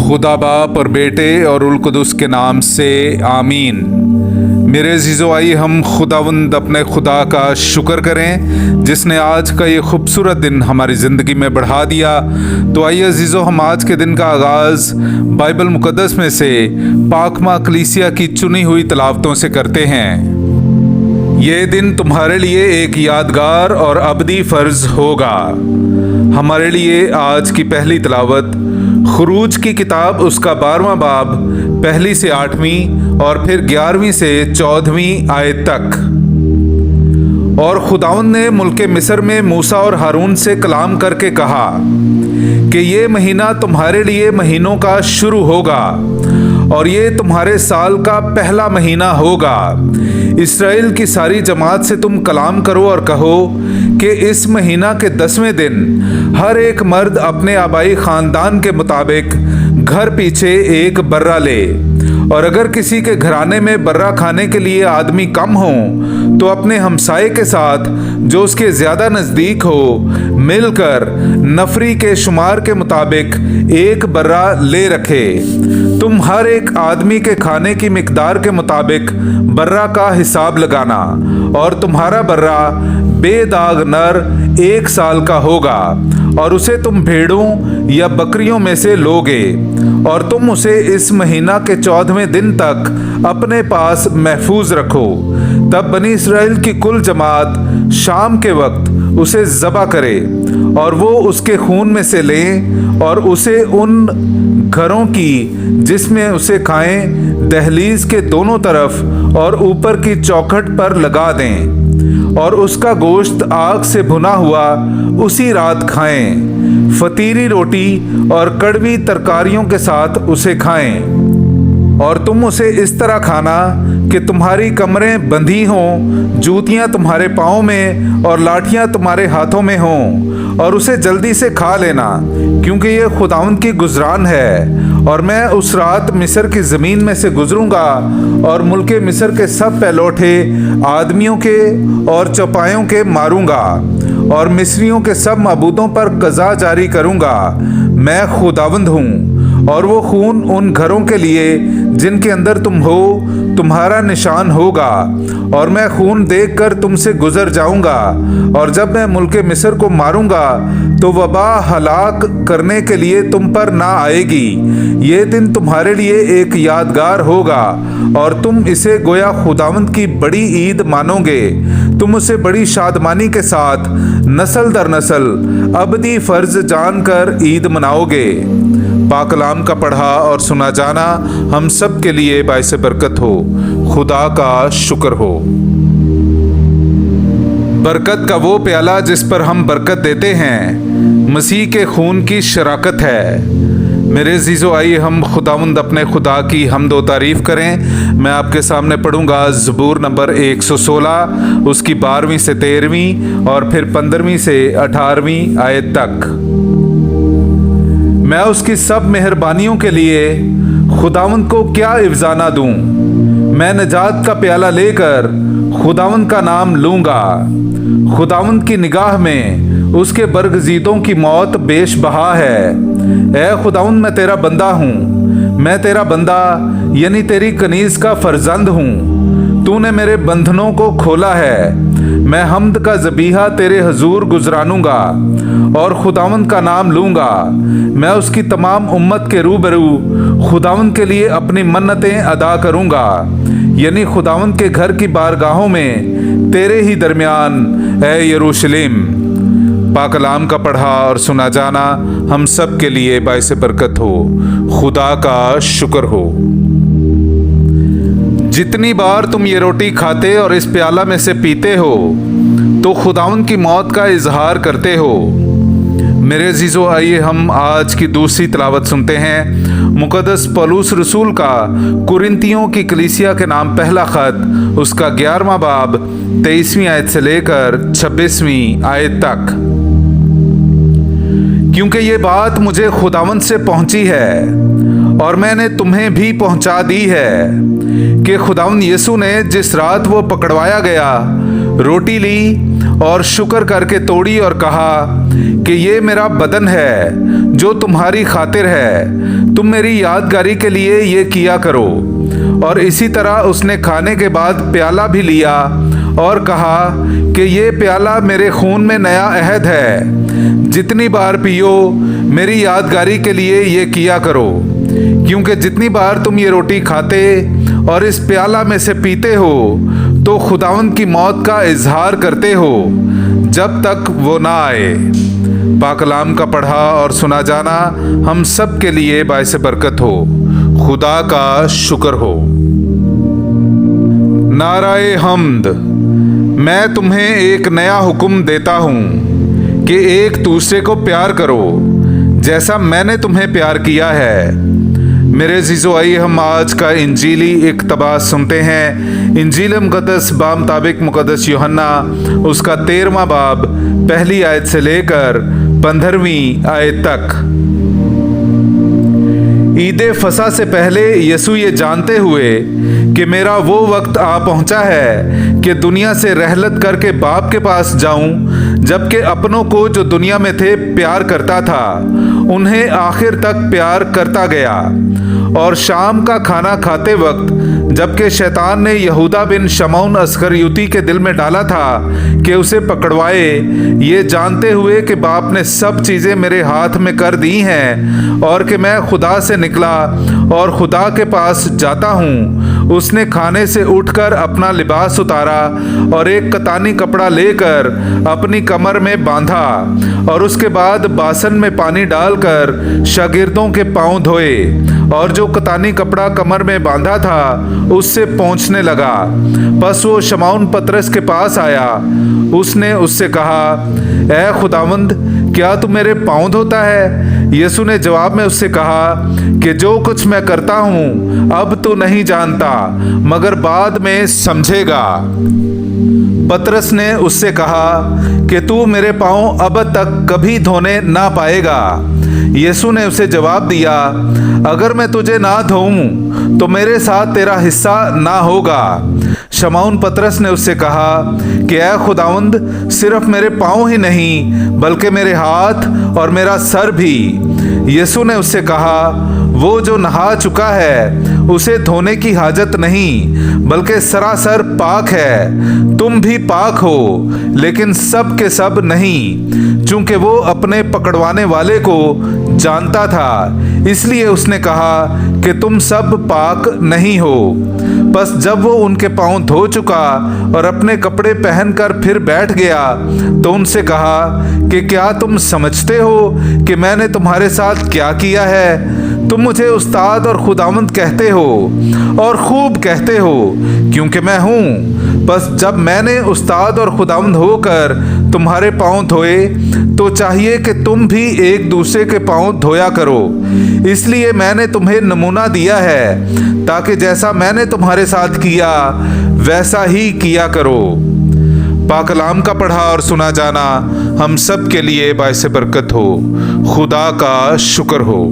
खुदा बाप और बेटे और उल कुदुस के नाम से आमीन। मेरे अजीज़ो, आइए हम खुदावंद अपने खुदा का शुक्र करें जिसने आज का ये खूबसूरत दिन हमारी ज़िंदगी में बढ़ा दिया। तो आइए अजीज़ो, हम आज के दिन का आगाज़ बाइबल मुक़द्दस में से पाकमा कलीसिया की चुनी हुई तलावतों से करते हैं। ये दिन तुम्हारे लिए एक यादगार और अबदी फ़र्ज होगा। हमारे लिए आज की पहली तलावत खुरूज की किताब उसका 12वां बाब 1 से 8वीं और फिर 11वीं से 14वीं आयत तक। और खुदावंद ने मुल्के मिस्र में मूसा और हारून से कलाम करके कहा कि ये महीना तुम्हारे लिए महीनों का शुरू होगा और ये तुम्हारे साल का पहला महीना होगा। इस्राएल की सारी जमात से तुम कलाम करो और कहो कि इस महीना के 10वें दिन हर एक मर्द अपने आबाई खानदान के मुताबिक घर पीछे एक बर्रा ले, और अगर किसी के घराने में बर्रा खाने के लिए आदमी कम हो तो अपने हमसाये के साथ जो उसके ज़्यादा नज़दीक हो मिलकर नफरी के शुमार के मुताबिक एक बर्रा ले रखे। तुम हर एक आदमी के खाने की मिकदार के मुताबिक बर्रा का हिसाब लगाना, और तुम्हारा बर्रा बेदाग नर 1 साल का होगा, और उसे तुम भेड़ों या बकरियों में से लोगे, और तुम उसे इस महीना के 14वें दिन तक अपने पास महफूज रखो। तब बनी इस्राएल की कुल जमात शाम के वक्त उसे ज़बह करे, और वो उसके खून में से लें और उसे उन घरों की जिसमें उसे खाएं दहलीज के दोनों तरफ और ऊपर की चौखट पर लगा दें, और उसका गोश्त आग से भुना हुआ उसी रात खाएं। फतीरी रोटी और कड़वी तरकारियों के साथ उसे खाएं, और तुम उसे इस तरह खाना कि तुम्हारी कमरें बंधी हों, जूतियां तुम्हारे पाँव में और लाठियां तुम्हारे हाथों में हों, और उसे जल्दी से खा लेना, क्योंकि ये खुदावंद की गुजरान है। और मैं उस रात मिस्र की ज़मीन में से गुजरूंगा और मुल्के मिस्र के सब पहलौठे आदमियों के और चौपायों के मारूंगा, और मिस्रियों के सब मबूदों पर कज़ा जारी करूंगा। मैं खुदावंद हूँ। और वो खून उन घरों के लिए जिनके अंदर तुम हो तुम्हारा निशान होगा, और मैं खून देखकर तुमसे गुजर जाऊंगा। और जब मैं मुल्के मिस्र को मारूंगा तो वबा हलाक करने के लिए तुम पर ना आएगी। ये दिन तुम्हारे लिए एक यादगार होगा, और तुम इसे गोया खुदावंद की बड़ी ईद मानोगे। तुम उसे बड़ी शादमानी के साथ नस्ल दर नस्ल अबदी फ़र्ज जानकर ईद मनाओगे। पाक कलाम का पढ़ा और सुना जाना हम सब के लिए बाइस बरकत हो। खुदा का शुक्र हो। बरकत का वो प्याला जिस पर हम बरकत देते हैं मसीह के खून की शराकत है। मेरे अजीज़ो, आइए हम खुदावंद अपने खुदा की हम्द व तारीफ़ करें। मैं आपके सामने पढ़ूंगा ज़बूर नंबर 116, उसकी 12वीं से 13वीं और फिर 15वीं से 18वीं आयत तक। मैं उसकी सब मेहरबानियों के लिए खुदावंद को क्या इफ़्ज़ाना दूं। मैं नजात का प्याला लेकर खुदावंद का नाम लूँगा। खुदावंद की निगाह में उसके बरगज़ीदों की मौत बेश बहा है। ऐ खुदावंद, मैं तेरा बंदा हूँ, मैं तेरा बंदा यानी तेरी कनीज़ का फर्जंद हूँ। तूने मेरे बंधनों को खोला है। मैं हम्द का ज़बीहा तेरे हजूर गुजरानूंगा और खुदावंद का नाम लूँगा। मैं उसकी तमाम उम्मत के रूबरू खुदावंद के लिए अपनी मन्नतें अदा करूँगा, यानी खुदावंद के घर की बारगाहों में तेरे ही दरमियान ए यरूशलेम। पाक कलाम का पढ़ा और सुना जाना हम सब के लिए बाइस बरकत हो। खुदा का शुक्र हो। जितनी बार तुम ये रोटी खाते और इस प्याला में से पीते हो तो खुदावंद की मौत का इजहार करते हो। मेरे अजीज़ो, आइए हम आज की दूसरी तलावत सुनते हैं। मुक़द्दस पौलुस रसूल का कुरिन्थियों की कलीसिया के नाम पहला ख़त, उसका 11वां बाब 23वीं आयत से लेकर 26वीं आयत तक। क्योंकि ये बात मुझे खुदावंद से पहुंची है और मैंने तुम्हें भी पहुंचा दी है कि खुदावंद यीशु ने जिस रात वो पकड़वाया गया रोटी ली और शुक्र करके तोड़ी और कहा कि ये मेरा बदन है जो तुम्हारी खातिर है, तुम मेरी यादगारी के लिए ये किया करो। और इसी तरह उसने खाने के बाद प्याला भी लिया और कहा कि ये प्याला मेरे खून में नया अहद है, जितनी बार पियो मेरी यादगारी के लिए ये किया करो। क्योंकि जितनी बार तुम ये रोटी खाते और इस प्याला में से पीते हो तो खुदावंद की मौत का इजहार करते हो जब तक वो ना आए। पाक कलाम का पढ़ा और सुना जाना हम सब के लिए बाइस बरकत हो। खुदा का शुक्र हो। नाराए हम्द। मैं तुम्हें एक नया हुक्म देता हूँ कि एक दूसरे को प्यार करो जैसा मैंने तुम्हें प्यार किया है। मेरे अज़ीज़ो, आइए हम आज का इंजीली इक़्तिबास सुनते हैं। इंजील मुक़द्दस बामुताबिक मुक़द्दस यूहन्ना उसका 13वां बाब पहली आयत से लेकर 15वीं आयत तक। ईद फसा से पहले यसू ये जानते हुए कि मेरा वो वक्त आ पहुंचा है कि दुनिया से रहलत करके बाप के पास जाऊं, जबकि अपनों को जो दुनिया में थे प्यार करता था, उन्हें आखिर तक प्यार करता गया। और शाम का खाना खाते वक्त जबकि शैतान ने यहूदा बिन शमौन अस्करियुती के दिल में डाला था कि उसे पकड़वाए, ये जानते हुए कि बाप ने सब चीज़ें मेरे हाथ में कर दी हैं और कि मैं खुदा से निकला और खुदा के पास जाता हूँ, उसने खाने से उठकर अपना लिबास उतारा और एक कतानी कपड़ा लेकर अपनी कमर में बांधा और उसके बाद बासन में पानी डालकर शागिर्दों के पांव धोए और जो कतानी कपड़ा कमर में बांधा था उससे पोंछने लगा। बस वो शमौन पतरस के पास आया। उसने उससे कहा, ऐ खुदावंद, क्या तू मेरे पांव धोता है? यीशु ने जवाब में उससे कहा कि जो कुछ मैं करता हूँ अब तू नहीं जानता, मगर बाद में समझेगा। पतरस ने उससे कहा कि तू मेरे पांव अब तक कभी धोने ना पाएगा। यीशु ने उसे जवाब दिया, अगर मैं तुझे ना धोऊं तो मेरे साथ तेरा हिस्सा ना होगा। शमौन पतरस ने उससे कहा कि ऐ खुदावंद, सिर्फ मेरे पांव ही नहीं बल्कि मेरे हाथ और मेरा सर भी। यीशु ने उससे कहा, वो जो नहा चुका है उसे धोने की हाजत नहीं, बल्कि सरासर पाक है। तुम भी पाक हो, लेकिन सब के सब नहीं, चूंकि वो अपने पकड़वाने वाले को जानता था, इसलिए उसने कहा कि तुम सब पाक नहीं हो। बस जब वो उनके पांव धो चुका और अपने कपड़े पहनकर फिर बैठ गया तो उनसे कहा कि क्या तुम समझते हो कि मैंने तुम्हारे साथ क्या किया है? तुम मुझे उस्ताद और खुदावंद कहते हो और खूब कहते हो, क्योंकि मैं हूँ। बस जब मैंने उस्ताद और खुदावंद होकर तुम्हारे पांव धोए तो चाहिए कि तुम भी एक दूसरे के पांव धोया करो। इसलिए मैंने तुम्हें नमूना दिया है ताकि जैसा मैंने तुम्हारे साथ किया वैसा ही किया करो। पाक कलाम का पढ़ा और सुना जाना हम सब के लिए बाइस बरकत हो। खुदा का शुक्र हो।